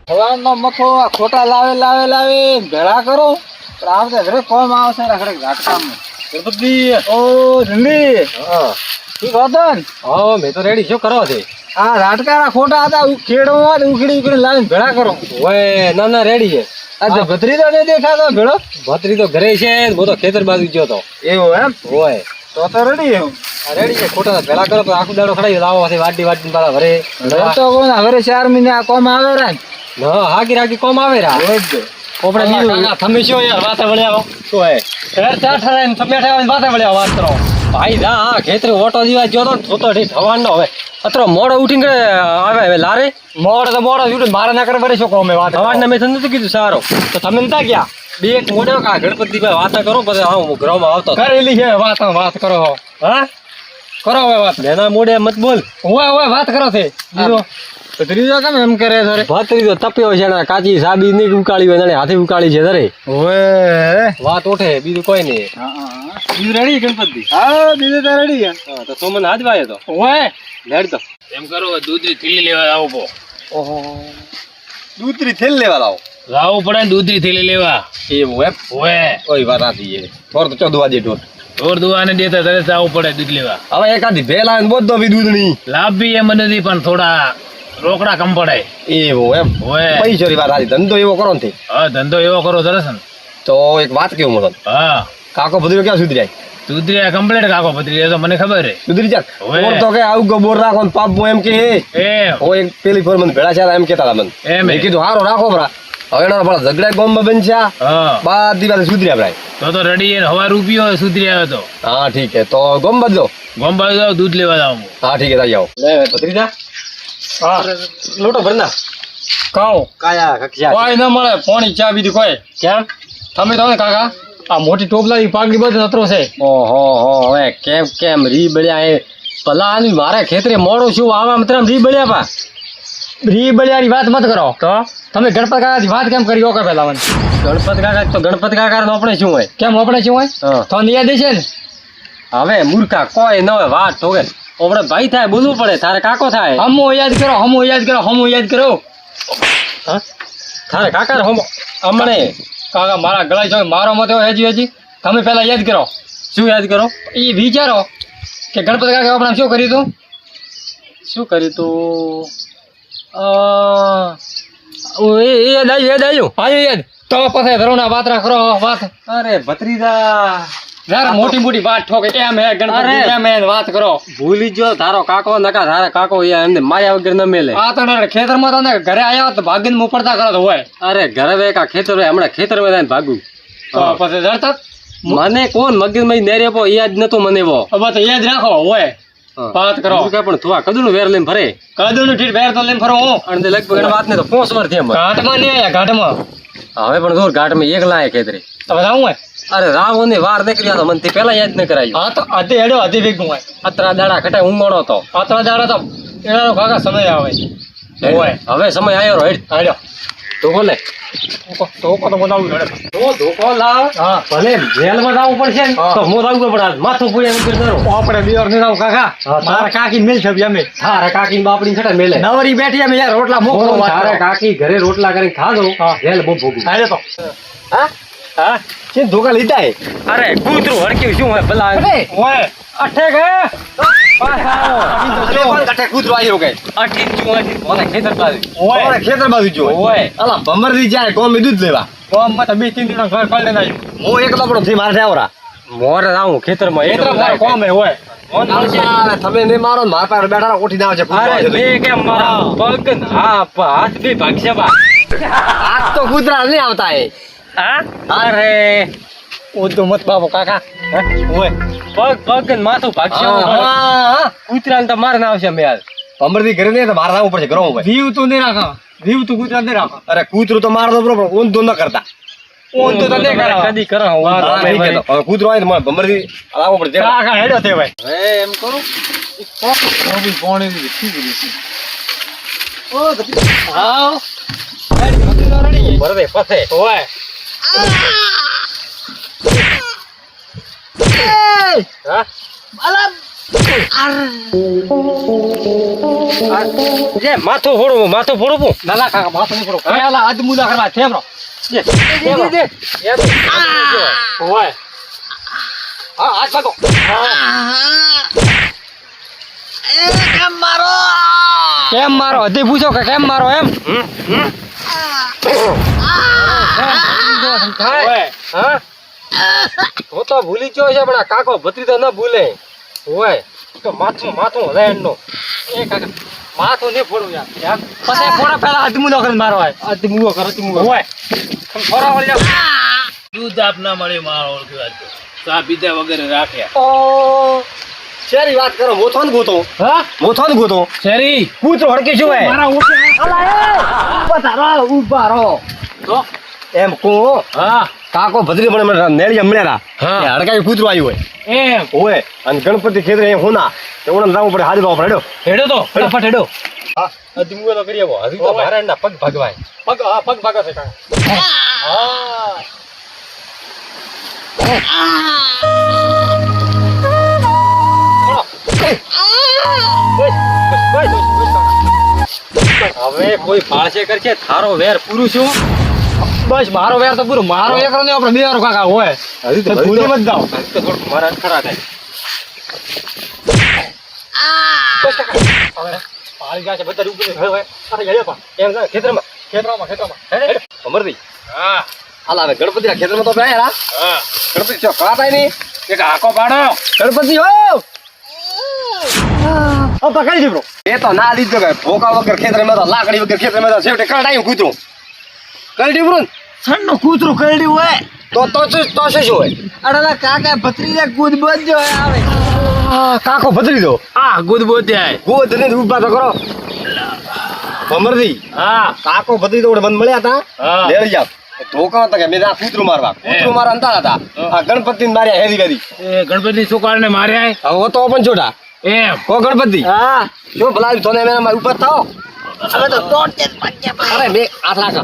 સવારનો મથો આ ખોટા લાવે ભેળા કરો પણ આવતે ઘરે કોમ આવશે રાખડે ઘાટકામમાં. ગણપતિ ઓ જલ્દી હા શું કહો હા મેં તો રેડી. શું કરો છે? આ રાટકારા ખોટા હતા ખેડવા ઉખડી લાવીને ભેળા કરો. ઓય ના ના રેડી છે. આ ભત્રી તો નહીં દેખાતો ભેળો. ભત્રી તો ઘરે છે. હું તો ખેતર બાજુ ગયો તો. એવું એમ ઓય તો રેડી એવું રેડી છે. ખોટા ભેળા કરો આખું દાડો ખડાઈ લાવો વાટી પાછા ભરે તો કોણ હવે 4 મહિને આ કોમ આવે રા હા હાકી રાકી કોમ આવે રા આપણે બીજું તમે શું યાર વાતે વળ્યા શું હે ઘર ચાર ઠરાય ને તમે ઠરાય વાતે વળ્યા વાત કરો ભાઈ જા હા ખેતરે ઓટો દીવા ગયો તો તો ઠીક થવાનું ન હવે અતરો મોડો ઉઠીને આવે હવે લારે મોડો ઉઠીને મારા ના કરે બરે શું કહો મેં વાત થવાનું મેં નથી કીધું સારો તો તમે નતા ગયા બે એક મોડો કા ગણપતિ ભાઈ વાતા કરો પછી હું ગ્રામમાં આવતો કરેલી છે વાત કરો હા કરો હવે વાત એના મોડે મત બોલ હોય વાત કરો છે બીજો ભત્રીજો કેમ એમ કરે છે ભત્રીજો તપ્યો છે ને કાચી સાબી ની ઉકાળી હોય ને હાથે ઉકાળી છે ધરે ઓય વાત ઉઠે બીજું કોઈ નહીં બીજું રેડી ગણપતિ હા બીજું તો રેડી છે તો સોમન હાથ વાય તો ઓય લેડ તો એમ કરો દૂધરી થેલી લેવા આવો પો. ઓહો દૂધરી થેલ લેવા લાવો લાવવું પડે ને દૂધરી થેલી લેવા. એવું એમ ઓય ઓય વાત આતી છે થોર તો 14 વાગે ઢોર ઢોર દુવાને દેતા તરત આવવું પડે દૂધ લેવા. હવે એકાદી ભેલ આવે ને બોધ દો બી દૂધની લાભ બી એમ નથી પણ થોડા રોકડા કમ પડે. એવું એમ ઓય પૈસા વાત આતી ધંધો એવો કરો ને હા ધંધો એવો કરો સરસ ને. તો એક વાત કેવું મને હા કાકો ભદ્રીઓ ક્યાં સુધરી જાય દૂધરી કમ્પ્લીટ કાકો પતરી એ તો મને ખબર હે. સુધરી જાય ઓય. ઓર તો કે આવું ગો બોર રાખો ને પાપ એમ કે એ ઓ એક પેલી ફોર મને ભેળા છે એમ કેતા હતા મને એમ મેં કીધું હારો રાખો બરા હવે એના ભલા ઝઘડા ગોમમાં બનશે હા બાદી વાત સુધરી આપણે તો રેડી હવા રૂપિયો સુધરી આવ્યો તો હા ઠીક હે તો ગોમ બદલો ગોંબા જાવ દૂધ લેવા જાવ. હા ઠીક હે જાઓ લે ભત્રીજા હા લોટો ભરના કહું કાયા કક્ષા કોઈ ન મળે પાણી ચા બીજી કોઈ કેમ તમે તો ને કાકા આ મોટી ટોપલાની પાકડી બધું નતરો છે. ઓહો હો હવે કેમ રી બળ્યા એ ભલા આની મારે ખેતરે મોડું છું આવા મતલબ રી બળ્યા પા રી બળિયાની વાત મત કરો તો તમે ગણપત કાકાથી વાત કેમ કરી ઓકે પેલા મને ગણપત કાકા નો આપણે શું હોય કેમ આપણે શું હોય હા. તો યાદ છે ને હવે મૂર્ખા કોઈ ન હોય વાત તો આપણે ભાઈ થાય બોલવું પડે તારે કાકો થાય હમો યાદ કરો હા તારે કાકા હમો હમણે કાકા મારા ગળા જો મારો મત હોય હજી તમે પેલા યાદ કરો શું યાદ કરો એ વિચારો કે ગણપત કાકા આપણે શું કર્યું તું શું કર્યું તું એ યાદ આવ્યું આવ્યું યાદ તો પછી ધરોના વાત કરો વાત અરે ભત્રીજા યાર મોટી વાત ઠોકે એમ હે ગણપતિ અરે. એમ હે વાત કરો ભૂલી જો તારો કાકો નકા તારા કાકો એમને માયા વગર ન મેલે આ તો ખેતરમાં તો ઘરે આવ્યા તો ભાગીને મુપડતા કરો તો હોય અરે ઘરે બે કા ખેતર હોય હમણાં ખેતર માં જઈને ભાગું તો પછી જડતા મને કોણ મગજમાં નેરે પો યાદ નતો મને વો હવે તો યાદ રાખો હોય વાત કરો મૂર્ખા પણ તું આ કદું વેર લઈને ફરે કદું ઠીક વેર તો લઈને ફરો હું અને તે લગભગ એના વાત ને તો 5 વર્ષ થયા ઘાટમાં નહીં આયા ઘાટમાં હવે પણ દૂર ઘાટ માં એકલા હે ખેતરે હવે જાઉં હોય અરે રાવો ની વાર નીકળી તો મને તે પેલા યાદ ન કરાયું હા તો આધે હેડો આધે ભેગું હોય અતરા દાડા ખટાય ઊંઘણો તો પાતળા દાડા તો એનો કાકા સમય આવે હોય હવે સમય આવ્યો હેડ હેડો તું બોલે તો તો બનાવું હેડો તો ધોકો લાવ હા ભલે જેલમાં જવું પડશે ને હા. તો હું જવું પડે માથું પૂયા વગર નરો આપણે બેર નહીં આવું કાકા હા, મારા કાકી મેલ છે અમે તારે કાકી બાપડી ખટા મેલે નવરી બેઠી અમે યાર રોટલા મોકલો વાત તારે કરો. કાકી ઘરે રોટલા કરીને ખાધો હા. જેલ બહુ ભોગું હેડો તો હા હા છે ધોકા લીધા હે અરે કૂતરું હડક્યું શું હોય ભલા હોય અઠે ગયા કૂતરું આવ્યો કે અઠી શું હોય મને ખેતર બાજુ ઓય. ખેતર બાજુ જો ઓય. અલા ભમરથી જાય કોમ દૂધ લેવા કોમમાં તો બે ત્રણ જણા ઘર કાઢી નાખ્યું હું એકલો પણ થી મારે આવરા મોરે આવું ખેતરમાં ખેતર મારો કોમ હે હોય તમે ને મારો ને મારા પાસે બેઠા ઉઠી ના છે બે કેમ મારા પગ હા હાથ બે ભાગશે બા હાથ તો કૂતરા નહીં આવતા એ હા અરે ઓદો મત બાબો કાકા ઓય પગ ને માથું ભાગશે હા કૂતરા ને તો મારે ના આવશે મેલ અમરથી ઘરે નહીં તો મારે આવવું પડશે ઘરો ભાઈ જીવ તું નહીં રાખો જીવ તું ગુજરાત નહીં રાખો અરે કૂતરું તો મારતો બરોબર ઊંધો ન કરતા ઓન તો તને કરા કદી કરો હવે કૂતરો હોય ને મને ભમરથી લાવવો પડશે કાકા હેડો તે ભાઈ હવે એમ કરું પાણી ની ઠીક છે ઓ બરોબર પસે હોય હા જે માથું ફોડવું ના ના કાકા માથું નહીં પડો પેલા આદમુલા કરવા થેમરો દે ઓય હા હાથ પકડો કેમ મારો હજી પૂછો કે કેમ મારો એમ હા હું તો ભૂલી ગયો છે પણ આ કાકો ભત્રીજો ન ભૂલે હોય તો માથું હલાય નો એ કાકા માથું નહીં ફોડું યાર પછી ફોડા પેલા આદમુલો કરીને મારો આદમુલો કરો આદમુલો ઓય ફોડા વળી જાવ દૂધ આપ ના મળે મારો ઓળખ્યો આજ તો. ચા પીધા વગર રાખ્યા ઓ શેરી વાત કરો મોથોન ગોતો હા શેરી કૂતરો હડકે શું હે મારા ઉભા રહો તો એમ કો હા કાકો ભત્રી પણ મને નેળી મળ્યા હા. હતા હડકાઈ કૂતરો આવ્યું એમ હોય અને ગણપતિ ખેતરે એ હોના તે ઓણમ રામું પડે હાથ બાપ રેડો હેડો તો ફટાફટ હેડો હા અદમુઓ તો કરી આવો હજી તો મારા ના પગ ભગવાય પગ હા પગ ભાગા છે કાકા હા હવે કોઈ ફાળશે કરશે થારો વેર પૂરું છું બસ મારો વેર તો પૂરો મારો એકલો ને આપણે બે વારો કાકા હોય હજી તો ભૂલી મત જાઓ હજી તો થોડું મારા ખરા થાય બસ કાકા હવે પાળી ગયા છે બધા ઉપર હવે અરે ગયા પા એમ ના ખેતરમાં ખેતરમાં અમરદી હા હાલ હવે ગણપતિ ના ખેતરમાં તો ગયા હા ગણપતિ છો કાત આઈ નહીં એક આખો પાડો ગણપતિ હો ઓ પકડી દીધો એ તો ના દીધો કે ભોકા વગર ખેતરમાં તો લાકડી વગર ખેતરમાં તો છેવટે કરડાયું કૂતરું કરડી બ્રુન સણનો કૂતરું કરડી હોય તો શું હોય અડલા કાકા ભત્રીજા કૂદ બજો આવે કાકો ભત્રી દો હા ગુદ બોત્યા ગોદ ને ઉભા તો કરો અમરદી હા કાકો ભત્રી દો મને મળ્યા હતા હા. લેડી જાવ ધોકા હતા કે મેં આ કૂતરું મારવા અંતાળ હતા આ ગણપતિ માર્યા હેરી કરી એ ગણપતિ છોકરા ને માર્યા હવે તો પણ છોટા એમ કો ગણપતિ હા શું ભલા થોને મેં ઉપર થાઓ હવે તો દોડ અરે બે હાથ રાખો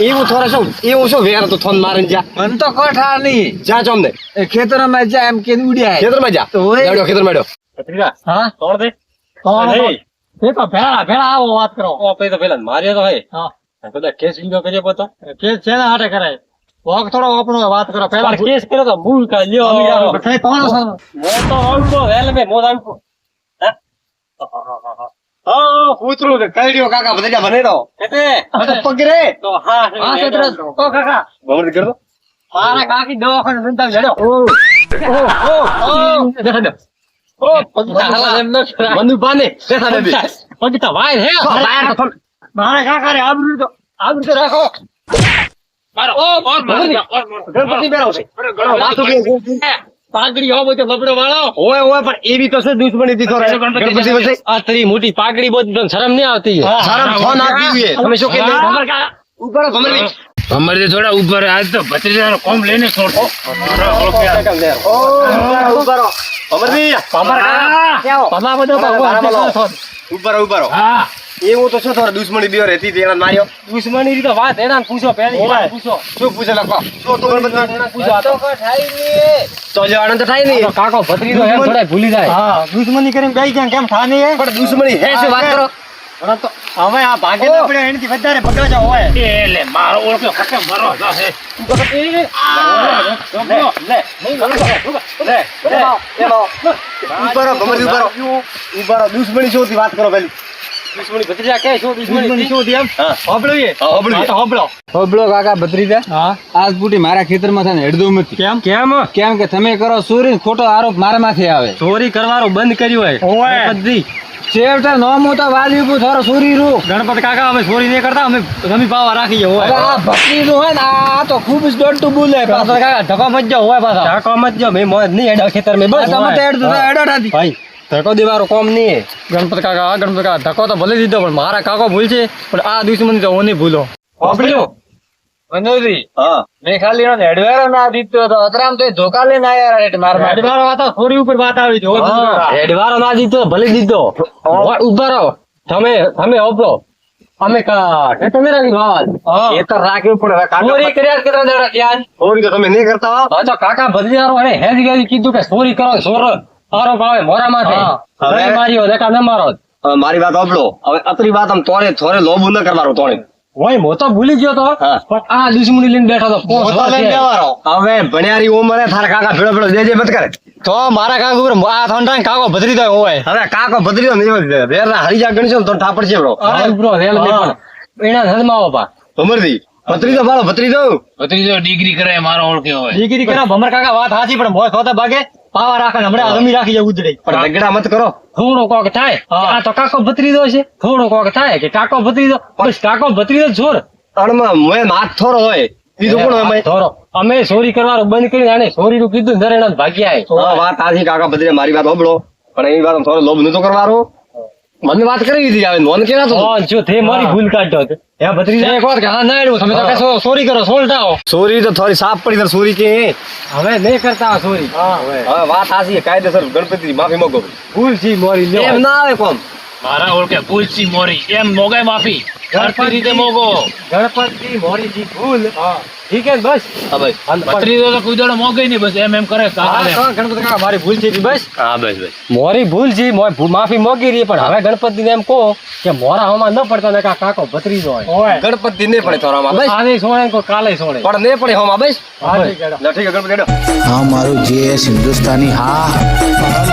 એવું થોડા શું એવું શું વેર તો થોન મારીને જા મન તો કોઠા નહીં જા ચોમને એ ખેતરમાં જાય એમ કે ઉડ્યા ખેતરમાં જા તો હોય. હેડો ખેતરમાં હેડો ભત્રીજા હા તોડ દે કોણ નહીં. એ તો ભેળા આવો વાત કરો ઓ પછી તો પેલા માર્યો તો હે હા કદાચ કેસ વિંગો કરીએ પોતો કેસ છે ને હાટે કરાય વોક થોડો આપણો વાત કરો પેલા કેસ કર્યો તો મૂળ કા લ્યો બધાય કોણ છે મોતો આવતો વેલ મે મોત આવતો હા કૂતરું કે કઈડ્યો કાકા બધા બનેડો કેતે પગરે તો હા હા છેતરસ ઓ કાકા બમર કરતો મારા કાકી દવાખાને સંતાવ જડ્યો ઓ દેખા દે ઓ પગતા એમ ન કરાય બંદૂક બાને દેખા દે પગતા વાયર હે મારા કાકા રે આબરૂ તો રાખો મારો ઓ ઓર મારો ગણપતિ બેરો છે માથું કે પાઘડી હો બધો લબડો વાળો ઓય પણ એવી તો છે દુશ્મની થી તો ગણપતિ વસે આ તરી મોટી પાઘડી બોધી તને શરમ નહીં આવતી શરમ ફોન આપી છે તમે શું કહી દો ઉપર ભમરી અમારે થોડા ઉપર આજ તો ભત્રીજાનો કોમ લઈને છોડો ઓ ઉપરો ભમરી પમર કાકા પમા બધો ઉપર ઉપર હા એવું તો શું થોડા દુશ્મની બીઓ રહેતી હતી એના માર્યો દુશ્મની રી તો વાત એના પૂછો પેલી પૂછો શું પૂછે લખો શું તો ગણપતિ પૂછો આ તો કોઈ થાય નહીં તો જવાનું તો થાય નહીં કાકો ભત્રી તો એમ થોડા ભૂલી જાય હા દુશ્મની કરીને ગઈ ક્યાં કેમ થા નહીં પણ દુશ્મની હે શું વાત કરો તો હવે આ ભાગે ના પડે એનાથી વધારે બગાજા હોય એ લે મારો ઓળખ્યો ખટે મરો જશે ઉપરો ભમરી ઉપરો દુશ્મની શું હતી વાત કરો પેલી દુશ્મની ભત્રીજા કે શું દુશ્મની શું હતી એમ હા હોબળીએ હોબળો હોબળો કાકા ભત્રીજા હા આજ પૂટી મારા ખેતરમાં થાય ને હેડદું નથી કેમ કે તમે કરો ચોરી ખોટો આરોપ મારા માથે આવે ચોરી કરવાનો બંધ કર્યું હોય બધી છેવટે નોમો તો વાલી ઉભું થોડો ચોરી રૂ ગણપત કાકા અમે ચોરી નહીં કરતા અમે જમી પાવા રાખીએ હોય આ ભક્તિ નું હોય ને આ તો ખૂબ જ દોડતું બોલે પાછો કાકા ધક્કો મત હોય પાછા ધક્કો મત મેં મોજ નહીં હેડો ખેતર મેં બસ તમે હેડતું હેડો નથી ભાઈ ધક્કો દેવાનો કોમ નહીં ગણપત કાકા ધક્કો તો ભલે દીધો પણ મારા કાકો ભૂલ છે પણ આ દુશ્મની તો હું નહીં ભૂલો હોબળ્યો મનોજી હા મેં ખાલી એનો હેડવેરો ના દીધો તો અતરામ તો ધોકા લઈને આયા રેટ માર હેડવારો વાતો થોડી ઉપર વાત આવી જો હેડવારો ના દીધો ભલે દીધો ઉભા રહો તમે ઓપલો અમે તમે રાખી વાત એ તો રાખવી પડે ચોરી કર્યા કેટલા દાડા ત્યાં ચોરી તો તમે નહીં કરતા હો હા તો કાકા ભત્રીજારો અને હેજી ગેજી કીધું કે ચોરી કરો ચોર આરોપ આવે મોરા માથે હવે? માર્યો દેખા ન મારો હવે મારી વાત સાંભળો. હવે અત્રી વાત આમ તોરે થોરે લોબુ ન કરવાનો તોણે. હોય હું તો ભૂલી ગયો તો હા. પણ આ દુશ્મની લઈને બેઠો તો પોસ પોતા લઈને બેવાનો. હવે ભણ્યારી ઉંમરે તારા કાકા ભેળો ભેળો જે મત કરે. તો મારા કાકા ઉપર આ થોંડા કાકો ભદ્રી દો હોય હવે કાકો ભત્રીજો ને એવા વેરના હરીજા ગણશો ને તો ઠાપડ છે બ્રો. બ્રો રેલ ને પણ એના ધર્માવો પા ભમરદી ભત્રીજો મારો ભત્રીજો. ભત્રીજો ડિગ્રી કરે મારો ઓળખ્યો હોય દીકરી કરા ભમર કાકા વાત સાચી પણ મોય ખોતા ભાગે પાવા રાખે ને હમણાં રમી રાખી જાય ઉજડે પણ ઝઘડા મત કરો. થોડો કોક થાય આ તો કાકો ભત્રીજો છે થોડો કોક થાય કે કાકો ભત્રીજો બસ કાકો ભત્રીજો જોર અણમાં મોય હાથ થોરો હોય બીજું કોણ હોય મોય? ધોરો અમે ચોરી કરવાનું બંધ કરીને આને ચોરી નું કીધું નરેણા ભાગ્યા હા, વાત આજી કાકા ભત્રીજો મારી વાત સાંભળો. પણ એની વાત થોડો લોભ નતો કરવાનો. મને વાત કરી દીધી આવે નોન કેના તો જો તે મારી ભૂલ કાઢતો હતો હે ભત્રીજો એક વાત કે હા ના એડું તમે તો કશો ચોરી કરો સોલટાઓ ચોરી તો થોડી સાફ પડી તો ચોરી કે હવે નહીં કરતા ચોરી હવે વાત આજી કાયદેસર ગણપતિ માફી માંગો. ભૂલ થી મોરી લ્યો એમ ના આવે કોમ. મારા ઓળખે ભૂલસી મોરી એમ મોગાઈ માફી ધરતી રીતે મોગો ગણપતિ મોરી જી ભૂલ ઠીક હે બસ હા ભાઈ. ભત્રીજો તો કોઈ દાડો મોગે નહીં બસ એમ કરે કાકાને. ગણપતિ કાકા મારી ભૂલ થઈ બસ હા બસ બસ. મોરી ભૂલ છે માફી મોગી રહી પણ હવે ગણપતિને એમ કહો કે મોરા હવામાં ન પડતા ને કાકો ભત્રીજો હોય ગણપતિ નહીં પડે થોરામાં બસ. આજે સોણે કો કાલે સોણે પણ નહીં પડે હોમાં બસ. હા ઠીક હે. લે ઠીક છે ગણપતિ હેડો. હા મારું જે હિન્દુસ્તાની હા